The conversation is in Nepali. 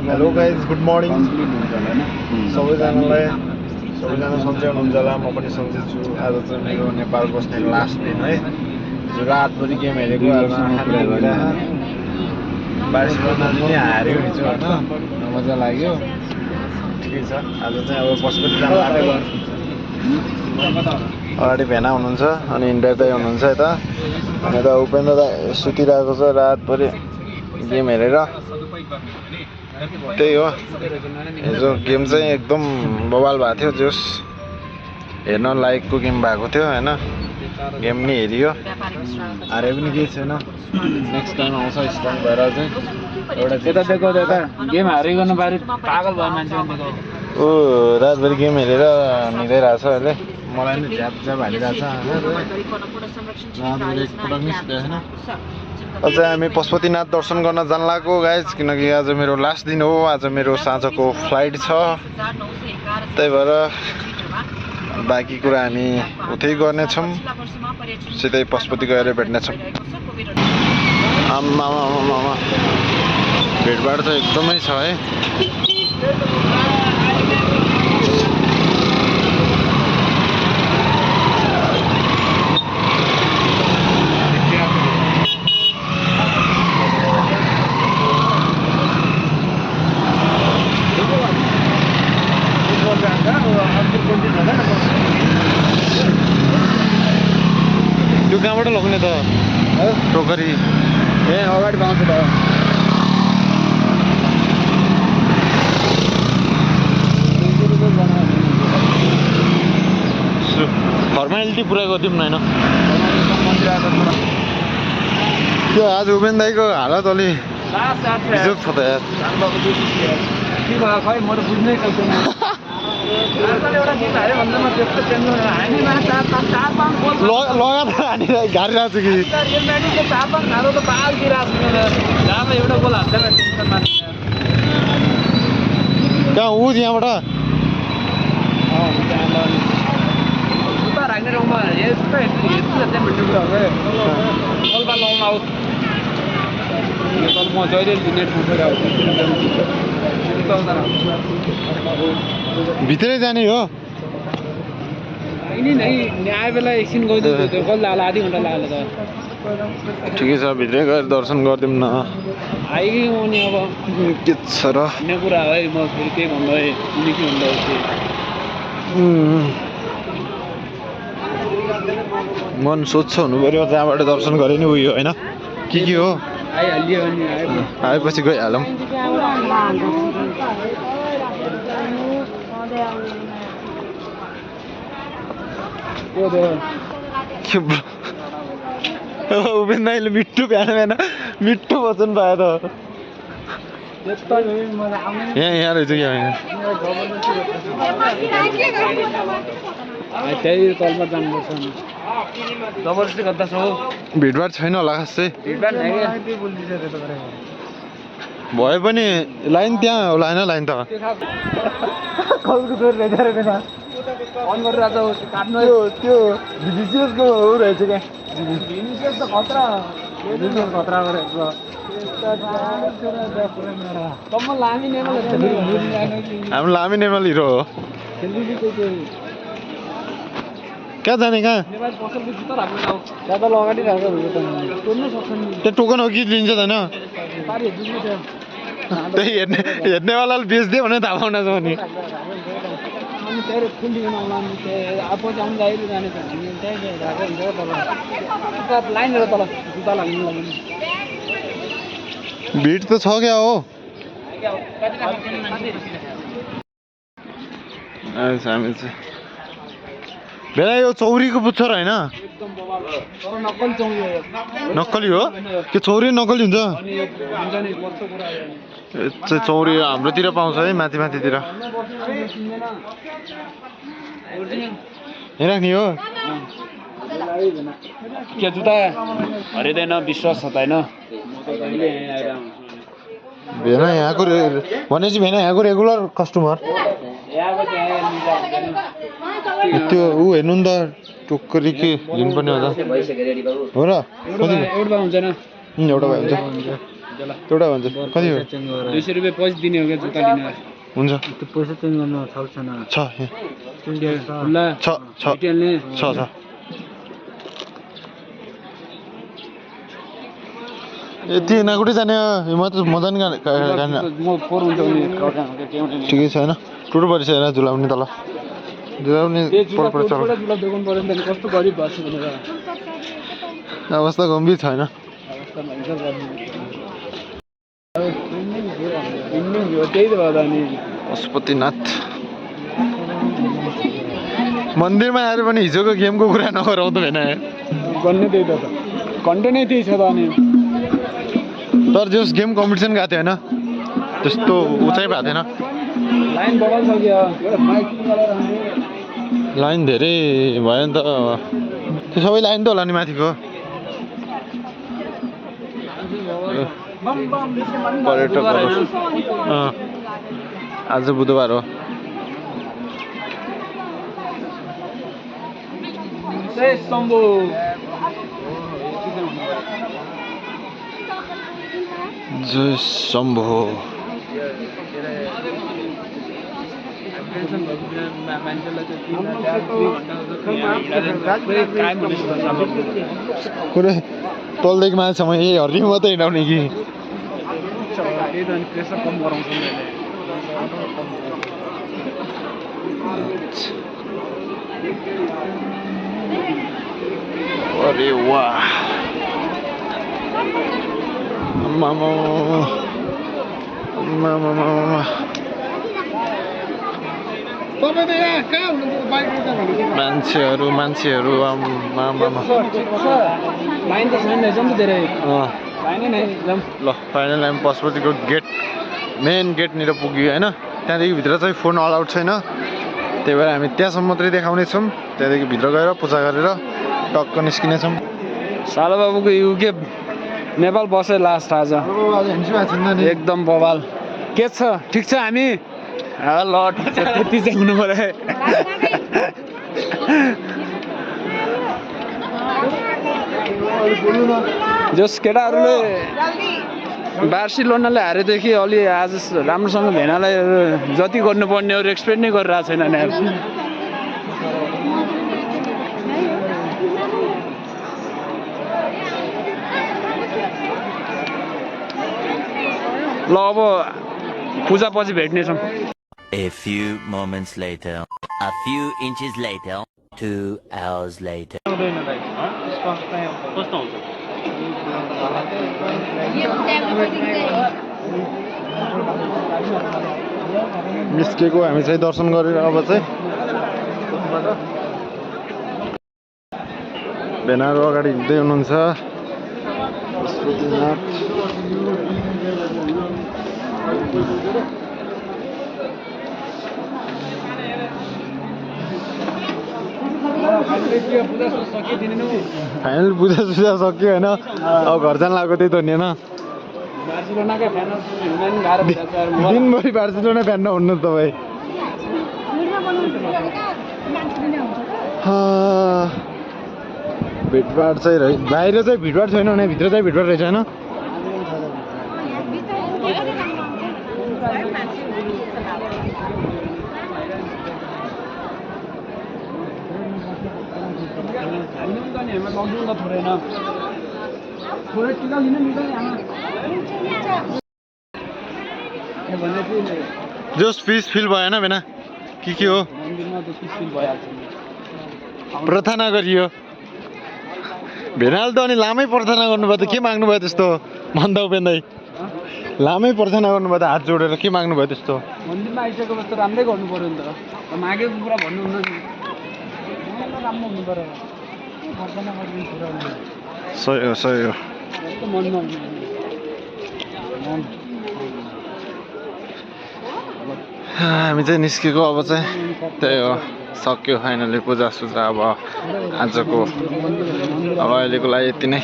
हेलो गाइज, गुड मर्निङ सबैजनालाई। सबैजना सन्चै हुनुहुन्छ होला, म पनि सन्चै छु। आज चाहिँ मेरो नेपाल बस्ने लास्ट दिन है। रातभरि गेम हेरेको, बारिश पर्दा पनि हार्यो हिजो होइन, मजा लाग्यो। ठिकै छ। आज चाहिँ अब पशुपति जानु लाग्यो। अगाडि भेना हुनुहुन्छ अनि इन्डिया दाइ हुनुहुन्छ यता, अनि यता उपेन्द्र दाइ सुतिरहेको छ रातभरि गेम हेरेर। त्यही हो, हिजो गेम चाहिँ एकदम बवाल भएको थियो। जोस हेर्न लायकको गेम भएको थियो होइन। गेम नि हेरियो, हारे पनि केही छैन। नेक्स्ट टाइम आउँछ स्ट्रङ भएर चाहिँ। एउटा त्यता देखो त्यता गेम हारिकन बारे पागल भयो मान्छे। ऊ रातभरि गेम हेरेर निदाइरहेछ अहिले। मलाई नि झ्याप झ्याप हालिरहेछ होइन। एकपटक नि सुतेको छैन। अझ हामी पशुपतिनाथ दर्शन गर्न जान लागेको गाइज, किनकि आज मेरो लास्ट दिन हो। आज मेरो साँझको फ्लाइट छ, त्यही भएर बाँकी कुरा हामी उतै गर्नेछौँ। सिधै पशुपति गएर भेट्नेछौँ। आमा भिडभाड त एकदमै छ है। त्यो कहाँबाट लग्ने त टोकरी? ए अगाडि पाउँछ त। फर्मालिटी पुरा गरिदिउँ न होइन। त्यो आज उपेन्द्र दाइको हालत अलि बिजोग छ त यार। खै म त बुझ्नै सक्दैन। लगातार हानिरहेको छु कि एउटा गोल हाल्दैन। कहाँ ऊ यहाँबाट राख्ने ठाउँमा यस्तो भेट्ने कुरा हो क्या। लाउन आऊ म जहिले नेट भित्रै जाने हो। आए बेला एकछिन गइदियो कहिले लाग्ला, आधी घन्टा लाग्यो त। ठिकै छ, भित्रै गएर दर्शन गरिदिउँ न। आइगयो म नि अब के छ र भन्ने कुरा है। म फेरि केही भन्दा है उनी के भन्दा मन स्वच्छ हुनु पऱ्यो, त्यहाँबाट दर्शन गरे नि उयो होइन। के हो आइहाल्यो नि, आएपछि गइहालौँ। उपेन्द्र दाइले मिठो बिहान मिठो वचन पायो त। यहाँ रहेछ क्या त्यही तलमा जानुपर्छ। जबरजस्ती गर्दा छौ। भिडभाड छैन होला खासै। भए पनि लाइन त्यहाँ होला होइन। लाइन त त्यो भिनिसियसको हो रहेछ क्या। भिनिसियस त खतरा गरेको लामी नेमल हाम्रो लामी नेमल हिरो हो। कहाँ जाने? कहाँ अगाडि राखेको त्यो टोकन हो कि लिन्छ त होइन? त्यही हेर्नेवालाले बेच्दियो भने थाहा पाउन छ भने। भिड त छ क्या हो। हामी चाहिँ बेला यो चौरीको पुच्छर होइन? नक्कली हो कि चौरी नक्कली हुन्छ? चौरी हाम्रोतिर पाउँछ है, माथि माथितिर। हेराख्ने हो के जुत्ता हरिँदैन, विश्वास छ त होइन। भेना यहाँको भनेपछि भेना यहाँको रेगुलर कस्टमर। त्यो ऊ हेर्नु नि त टोकरी के लिनुपर्ने हो त हो र? एउटा भए हुन्छ। एउटा भए हुन्छ। एउटा भन्छ कति हो 200 रुपैयाँ पछि दिने हो क्या जुत्ता लिन हुन्छ त्यो पैसा चेन्ज गर्न छैन छ यहाँ खुल्ला छ छ भेटिहाल्ने छ छ यति नागुटी जाने म त मजा नि गाने म फोर हुन्छ भने ठिकै छ होइन टुटो परिसकेर झुलाउने तल झुलाउने पर चल जुलाब देखाउनु पर्यो नि त कस्तो गरिब भएको छ भनेर अवस्था गम्भीर छैन त्यही त भएर नि पशुपतिनाथ मन्दिरमा आएर पनि हिजोको गेमको कुरा नगराउँदो होइन गर्ने त्यही त कन्टेन्टै त्यही छ त अनि तर जस गेम कम्पिटिसन गएको थियो होइन त्यस्तो उचाइ भएको थिएन लाइन बगाल्सक्यो लाइन धेरै भयो नि त त्यो सबै लाइन त होला नि माथिको पर्यटकहरू आज बुधबार हो जय शम्भो कुरै तलदेखि मान्छेसम्म यही हर्री मात्रै हिँडाउने कि अरे वाह मामा मान्छेहरू लाइन त छैन रहेछ नि त धेरै लाइनै नै ल फाइनल हामी पशुपतिको गेट मेन गेटनिर पुग्यो होइन त्यहाँदेखि भित्र चाहिँ फोन अलाउड छैन त्यही भएर हामी त्यहाँसम्म मात्रै देखाउनेछौँ त्यहाँदेखि भित्र गएर पूजा गरेर टक्क निस्किनेछौँ सालो बाबुको युके नेपाल बसे लास्ट आज एकदम बवाल के छ ठिक छ हामी ल त्यति चाहिँ हुनु पर्यो जस केटाहरूले बार्सिलोनाले हारेदेखि अलि आज राम्रोसँग भेनालाई जति गर्नुपर्ने हो एक्सपेक्ट नै गरिरहेको छैन नि ल अब पूजा पछि भेट्नेछौँ A few moments later, a few inches later, 2 hours later. निस्केको हामी चाहिँ दर्शन गरेर अब चाहिँ भेनाहरू अगाडि हिँड्दै हुनुहुन्छ पशुपतिनाथ फाइनल पूजा सुजा सक्यो होइन अब घर जान लाग्यो त्यही त नि होइन दिनभरि बार्सिलोना फ्यान नहुनु तपाईँ भिडभाड चाहिँ रहे बाहिर चाहिँ भिडभाड छैन भने भित्र चाहिँ भिडभाड रहेछ होइन जोस पिस फिल भएन बेना के हो प्रार्थना गरियो भेनाल त अनि लामै प्रार्थना गर्नुभयो त के माग्नुभयो त्यस्तो भन्दा उपेन्दै लामै प्रार्थना गर्नुभयो त हात जोडेर के माग्नुभयो त्यस्तो मन्दिरमा आइसकेपछि त राम्रै गर्नु पर्यो नि त मागेको कुरा भन्नुहुन्न नि राम्रो हुनु पर्यो सही हो हामी चाहिँ निस्केको अब चाहिँ त्यही हो सक्यो फाइनली पूजा सुजा अब आजको अब अहिलेको लागि यति नै